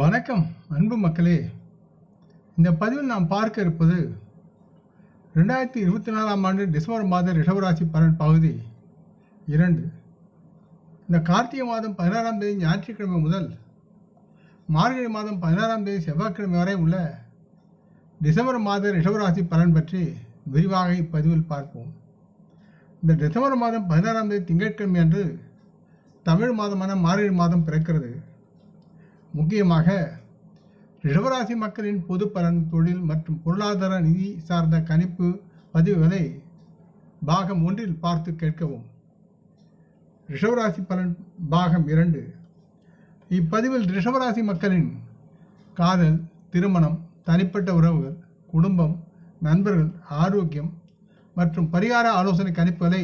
வணக்கம் அன்பு மக்களே. இந்த பதிவில் நாம் பார்க்க இருப்பது 2024ஆம் ஆண்டு டிசம்பர் மாத ரிஷபராசி பலன் பகுதி 2. இந்த கார்த்திகை மாதம் 16ஆம் தேதி ஞாயிற்றுக்கிழமை முதல் மார்கழி மாதம் 16ஆம் தேதி செவ்வாய்க்கிழமை வரை உள்ள டிசம்பர் மாத ரிஷபராசி பலன் பற்றி விரிவாக இப்பதிவில் பார்ப்போம். இந்த டிசம்பர் மாதம் 16ஆம் தேதி திங்கட்கிழமை அன்று தமிழ் மாதமான மார்கழி மாதம் பிறக்கிறது. முக்கியமாக ரிஷபராசி மக்களின் பொது பலன், தொழில் மற்றும் பொருளாதார நிதி சார்ந்த கணிப்பு பதிவுகளை பாகம் 1 பார்த்து கேட்கவும். ரிஷபராசி பலன் பாகம் 2. இப்பதிவில் ரிஷபராசி மக்களின் காதல், திருமணம், தனிப்பட்ட உறவுகள், குடும்பம், நண்பர்கள், ஆரோக்கியம் மற்றும் பரிகார ஆலோசனை கணிப்புகளை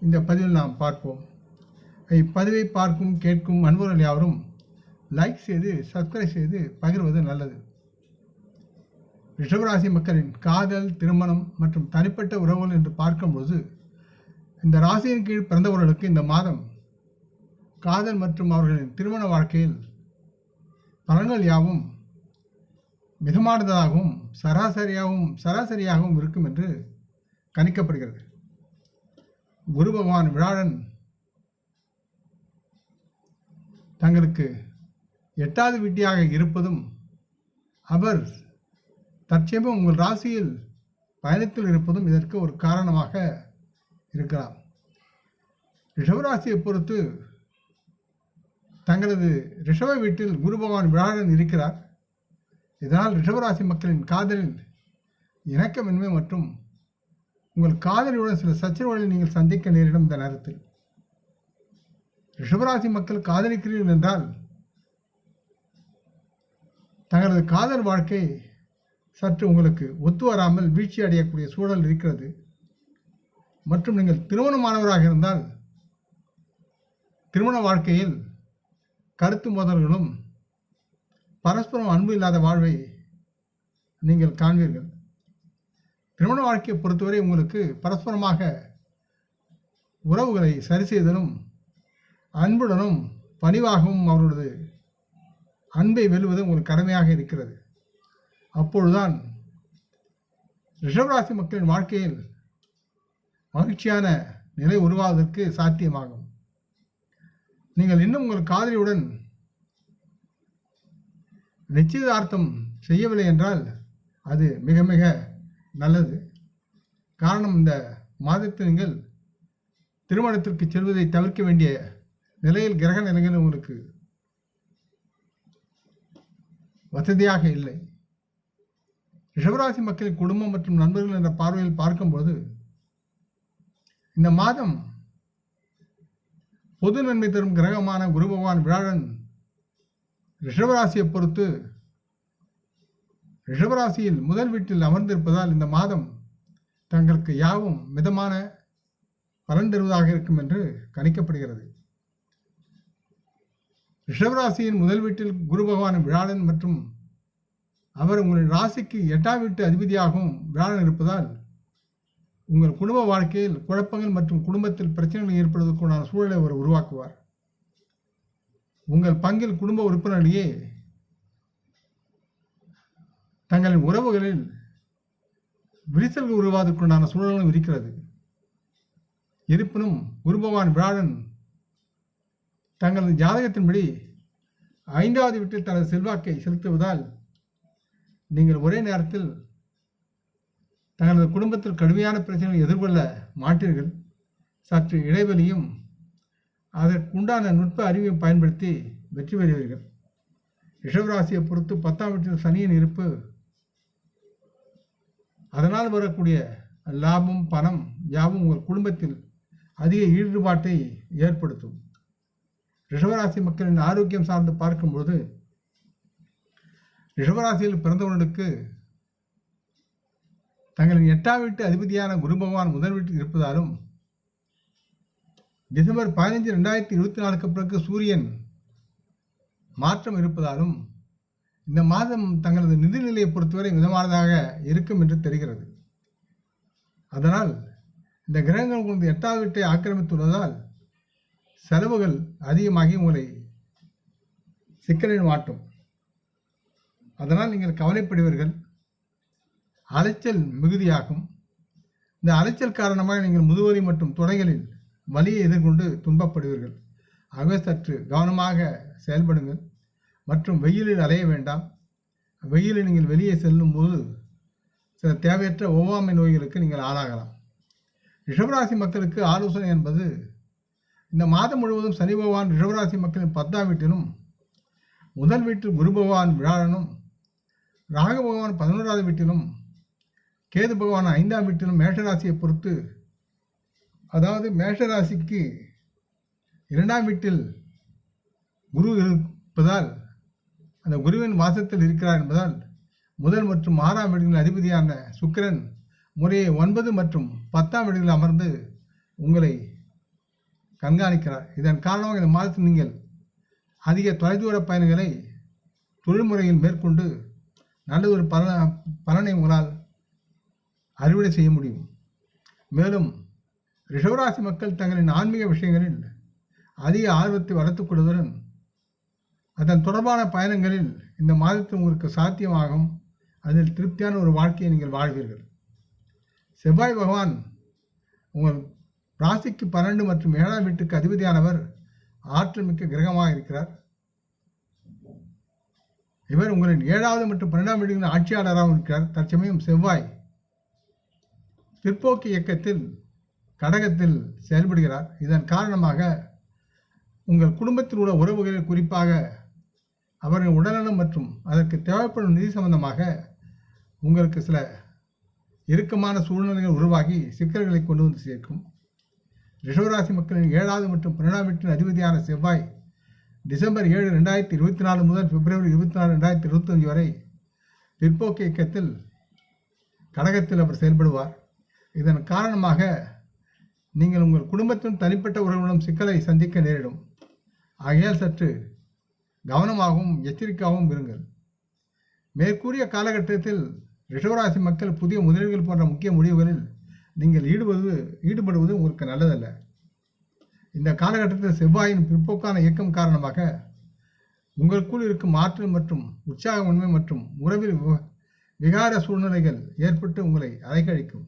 இந்த பதிவில் நாம் பார்ப்போம். இப்பதிவை பார்க்கும் கேட்கும் அன்பர்கள் யாவரும் லைக் செய்து சப்ஸ்கிரைப் செய்து பகிர்வது நல்லது. ரிஷபராசி மக்களின் காதல், திருமணம் மற்றும் தனிப்பட்ட உறவுகள் என்று பார்க்கும்போது இந்த ராசியின் கீழ் பிறந்தவர்களுக்கு இந்த மாதம் காதல் மற்றும் அவர்களின் திருமண வாழ்க்கையில் பலன்கள் யாவும் மிதமானதாகவும் சராசரியாகவும் இருக்கும் என்று கணிக்கப்படுகிறது. குரு பகவான் வியாழன் தங்களுக்கு 8வது வீட்டியாக இருப்பதும் அவர் தற்சமயம் உங்கள் ராசியில் பயணத்தில் இருப்பதும் இதற்கு ஒரு காரணமாக இருக்கலாம். ரிஷபராசியை பொறுத்து தங்களது ரிஷப வீட்டில் குரு பகவான் வியாழன் இருக்கிறார். இதனால் ரிஷபராசி மக்களின் காதலில் இணக்கமின்மை மற்றும் உங்கள் காதலியுடன் சில சச்சரவுகளை நீங்கள் சந்திக்க நேரிடும். இந்த நேரத்தில் ரிஷபராசி மக்கள் காதலிக்கிறீர்கள் என்றால் தங்களது காதல் வாழ்க்கை சற்று உங்களுக்கு ஒத்து வராமல் வீழ்ச்சி அடையக்கூடிய சூழல் இருக்கிறது. மற்றும் நீங்கள் திருமணமானவராக இருந்தால் திருமண வாழ்க்கையில் கருத்து மோதல்களும் பரஸ்பரம் அன்பு இல்லாத வாழ்வை நீங்கள் காண்பீர்கள். திருமண வாழ்க்கையை பொறுத்தவரை உங்களுக்கு பரஸ்பரமாக உறவுகளை சரி செய்தலும் அன்புடனும் பணிவாகவும் அவர்களது அன்பை வெல்வது உங்களுக்கு கடமையாக இருக்கிறது. அப்பொழுதுதான் ரிஷபராசி மக்களின் வாழ்க்கையில் மகிழ்ச்சியான நிலை உருவாவதற்கு சாத்தியமாகும். நீங்கள் இன்னும் உங்கள் காதலியுடன் நிச்சயதார்த்தம் செய்யவில்லை என்றால் அது மிக மிக நல்லது. காரணம், இந்த மாதத்தில் நீங்கள் திருமணத்திற்கு செல்வதை தவிர்க்க வேண்டிய நிலையில் கிரக நிலைகள் உங்களுக்கு வசதியாக இல்லை. ரிஷபராசி மக்களின் குடும்பம் மற்றும் நண்பர்கள் என்ற பார்வையில் பார்க்கும்போது இந்த மாதம் பொது நன்மை தரும் கிரகமான குரு பகவான் வியாழன் ரிஷபராசியை பொறுத்து ரிஷபராசியில் முதல் வீட்டில் அமர்ந்திருப்பதால் இந்த மாதம் தங்களுக்கு யாவும் மிதமான பலன் தருவதாக இருக்கும் என்று கணிக்கப்படுகிறது. ரிஷபராசியின் முதல் வீட்டில் குரு பகவான் வியாழன் மற்றும் அவர் உங்கள் ராசிக்கு 8ஆம் வீட்டு அதிபதியாகவும் வியாழன் இருப்பதால் உங்கள் குடும்ப வாழ்க்கையில் குழப்பங்கள் மற்றும் குடும்பத்தில் பிரச்சனைகள் ஏற்படுவதற்கான சூழலை அவர் உருவாக்குவார். உங்கள் பங்கில் குடும்ப உறுப்பினரிடையே தங்களின் உறவுகளில் விரிசல்கள் உருவாவதற்குண்டான சூழலும் இருக்கிறது. இருப்பினும் குரு பகவான் வியாழன் தங்களது ஜாதகத்தின்படி 5வது வீட்டில் தனது செல்வாக்கை செலுத்துவதால் நீங்கள் ஒரே நேரத்தில் தங்களது குடும்பத்தில் கடுமையான பிரச்சனைகளை எதிர்கொள்ள மாட்டீர்கள். சற்று இடைவெளியும் அதற்குண்டான நுட்ப அறிவையும் பயன்படுத்தி வெற்றி பெறுவீர்கள். ரிஷபராசியை பொறுத்து 10ஆம் வீட்டில் சனியின் இருப்பு அதனால் வரக்கூடிய லாபம், பணம் யாவும் உங்கள் குடும்பத்தில் அதிக ஈடுபாட்டை ஏற்படுத்தும். ரிஷபராசி மக்களின் ஆரோக்கியம் சார்ந்து பார்க்கும்போது ரிஷபராசியில் பிறந்தவர்களுக்கு தங்களின் 8ஆம் வீட்டு அதிபதியான குரு பகவான் முதல் வீட்டில் இருப்பதாலும் டிசம்பர் 15, 2024க்கு பிறகு சூரியன் மாற்றம் இருப்பதாலும் இந்த மாதம் தங்களது நிதிநிலையை பொறுத்தவரை மிதமானதாக இருக்கும் என்று தெரிகிறது. அதனால் இந்த கிரகங்கள் உங்களது 8வது வீட்டை ஆக்கிரமித்துள்ளதால் செலவுகள் அதிகமாகி உங்களை சிக்கலில் மாட்டும். அதனால் நீங்கள் கவலைப்படுவீர்கள். அலைச்சல் மிகுதியாகும். இந்த அலைச்சல் காரணமாக நீங்கள் முதுவலி மற்றும் தொடைகளில் வலியை எதிர்கொண்டு துன்பப்படுவீர்கள். ஆகவே சற்று கவனமாக செயல்படுங்கள். மற்றும் வெயிலில் அலைய வேண்டாம். வெயிலில் நீங்கள் வெளியே செல்லும் போது சில தேவையற்ற ஒவ்வாமை நோய்களுக்கு நீங்கள் ஆளாகலாம். ரிஷபராசி மக்களுக்கு ஆலோசனை என்பது, இந்த மாதம் முழுவதும் சனி பகவான் ரிஷபராசி மக்களின் 10ஆம் வீட்டிலும், முதல் வீட்டில் குரு பகவான் வியாழனும், ராகு பகவான் 11வது வீட்டிலும், கேது பகவான் 5ஆம் வீட்டிலும் மேஷராசியை பொறுத்து, அதாவது மேஷராசிக்கு 2ஆம் வீட்டில் குரு இருப்பதால், அந்த குருவின் வாசத்தில் இருக்கிறார் என்பதால் முதல் மற்றும் 6ஆம் வீடுகளின் அதிபதியான சுக்கிரன் முறையே 9 மற்றும் 10ஆம் வீடுகளில் அமர்ந்து உங்களை கண்காணிக்கிறார். இதன் காரணமாக இந்த மாதத்தில் நீங்கள் அதிக தொலைதூர பயணங்களை தொழில்முறையில் மேற்கொண்டு நல்ல ஒரு பலனை உங்களால் அறுவடை செய்ய முடியும். மேலும் ரிஷபராசி மக்கள் தங்களின் ஆன்மீக விஷயங்களில் அதிக ஆர்வத்தை வளர்த்துக் கொள்வதுடன் அதன் தொடர்பான பயணங்களில் இந்த மாதத்தில் உங்களுக்கு சாத்தியமாகும். அதில் திருப்தியான ஒரு வாழ்க்கையை நீங்கள் வாழ்வீர்கள். செவ்வாய் பகவான் உங்கள் ராசிக்கு 12 மற்றும் 7ஆம் வீட்டுக்கு அதிபதியானவர் ஆற்றல் மிக்க கிரகமாக இருக்கிறார். இவர் உங்களின் 7வது மற்றும் 12ஆம் வீடுகளின் ஆட்சியாளராகவும் இருக்கிறார். தற்சமயம் செவ்வாய் பிற்போக்கு இயக்கத்தில் கடகத்தில் செயல்படுகிறார். இதன் காரணமாக உங்கள் குடும்பத்தில் உள்ள உறவுகளில், குறிப்பாக அவர்களின் உடல்நலம் மற்றும் அதற்கு தேவைப்படும் நிதி சம்பந்தமாக உங்களுக்கு சில இறுக்கமான சூழ்நிலைகள் உருவாகி சிக்கல்களை கொண்டு வந்து சேர்க்கும். ரிஷபராசி மக்களின் 7வது மற்றும் 12ஆம் வீட்டின் அதிபதியான செவ்வாய் டிசம்பர் 7, 2024 முதல் பிப்ரவரி 24, 2025 வரை பிற்போக்கு இயக்கத்தில் கடகத்தில் அவர் செயல்படுவார். இதன் காரணமாக நீங்கள் உங்கள் குடும்பத்தின் தனிப்பட்ட உறவுகளும் சிக்கலை சந்திக்க நேரிடும். ஆகையால் சற்று கவனமாகவும் எச்சரிக்கையாகவும் இருங்கள். மேற்கூறிய காலகட்டத்தில் ரிஷபராசி மக்கள் புதிய முதலீடுகள் போன்ற முக்கிய முடிவுகளில் நீங்கள் ஈடுபடுவது உங்களுக்கு நல்லதல்ல. இந்த காலகட்டத்தில் செவ்வாயின் பிற்போக்கான இயக்கம் காரணமாக உங்களுக்குள் இருக்கும் ஆற்றல் மற்றும் உற்சாகமின்மை மற்றும் உறவில் விகார சூழ்நிலைகள் ஏற்பட்டு உங்களை அலைக்கழிக்கும்.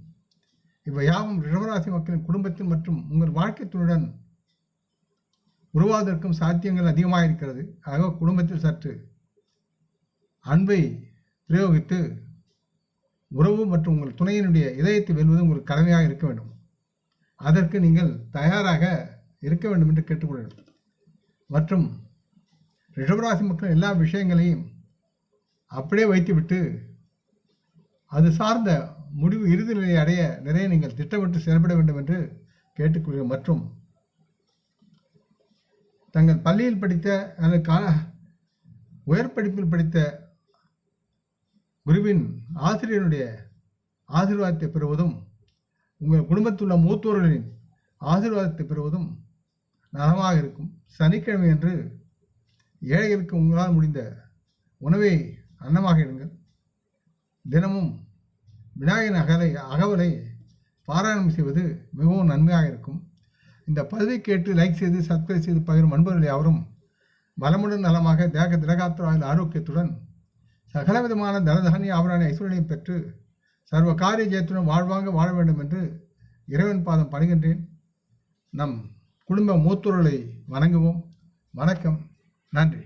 இவை யாவும் ரிஷபராசி மக்களின் குடும்பத்தில் மற்றும் உங்கள் வாழ்க்கை துணையுடன் உருவாவதற்கும் சாத்தியங்கள் அதிகமாக இருக்கிறது. ஆக குடும்பத்தில் சற்று அன்பை பிரயோகித்து உறவு மற்றும் உங்கள் துணையினுடைய இதயத்தை வெல்வது உங்களுக்கு கடமையாக இருக்க வேண்டும். அதற்கு நீங்கள் தயாராக இருக்க வேண்டும் என்று கேட்டுக்கொள்கிறேன். மற்றும் ரிஷபராசி மக்கள் எல்லா விஷயங்களையும் அப்படியே வைத்துவிட்டு அது சார்ந்த முடிவு இறுதி நிலையை அடைய நிறைய நீங்கள் திட்டமிட்டு செயல்பட வேண்டும் என்று கேட்டுக்கொள்கிறேன். மற்றும் தங்கள் பள்ளியில் படித்த அல்லது உயர் படிப்பில் படித்த குருவின் ஆசிரியருடைய ஆசீர்வாதத்தை பெறுவதும் உங்கள் குடும்பத்தில் உள்ள மூத்தோர்களின் ஆசீர்வாதத்தை பெறுவதும் நலமாக இருக்கும். சனிக்கிழமை என்று ஏழைகளுக்கு உங்களால் முடிந்த உணவை அன்னமாக இடுங்கள். தினமும் விநாயகன் அகவலை பாராயணம் செய்வது மிகவும் நன்மையாக இருக்கும். இந்த பதிவை கேட்டு லைக் செய்து சப்ஸ்கிரைப் செய்து பகிரும் அன்பர்கள் யாவரும் வளமுடன் நலமாக திடகாத்திர ஆரோக்கியத்துடன் சகலவிதமான தனதானிய ஆபரண ஐஸ்வர்யம் பெற்று சர்வ காரிய ஜெயத்துடன் வாழ்வாங்க வாழ வேண்டும் என்று இறைவன் பாதம் பணிகின்றேன். நம் குடும்ப மூத்தோர்களை வணங்குவோம். வணக்கம். நன்றி.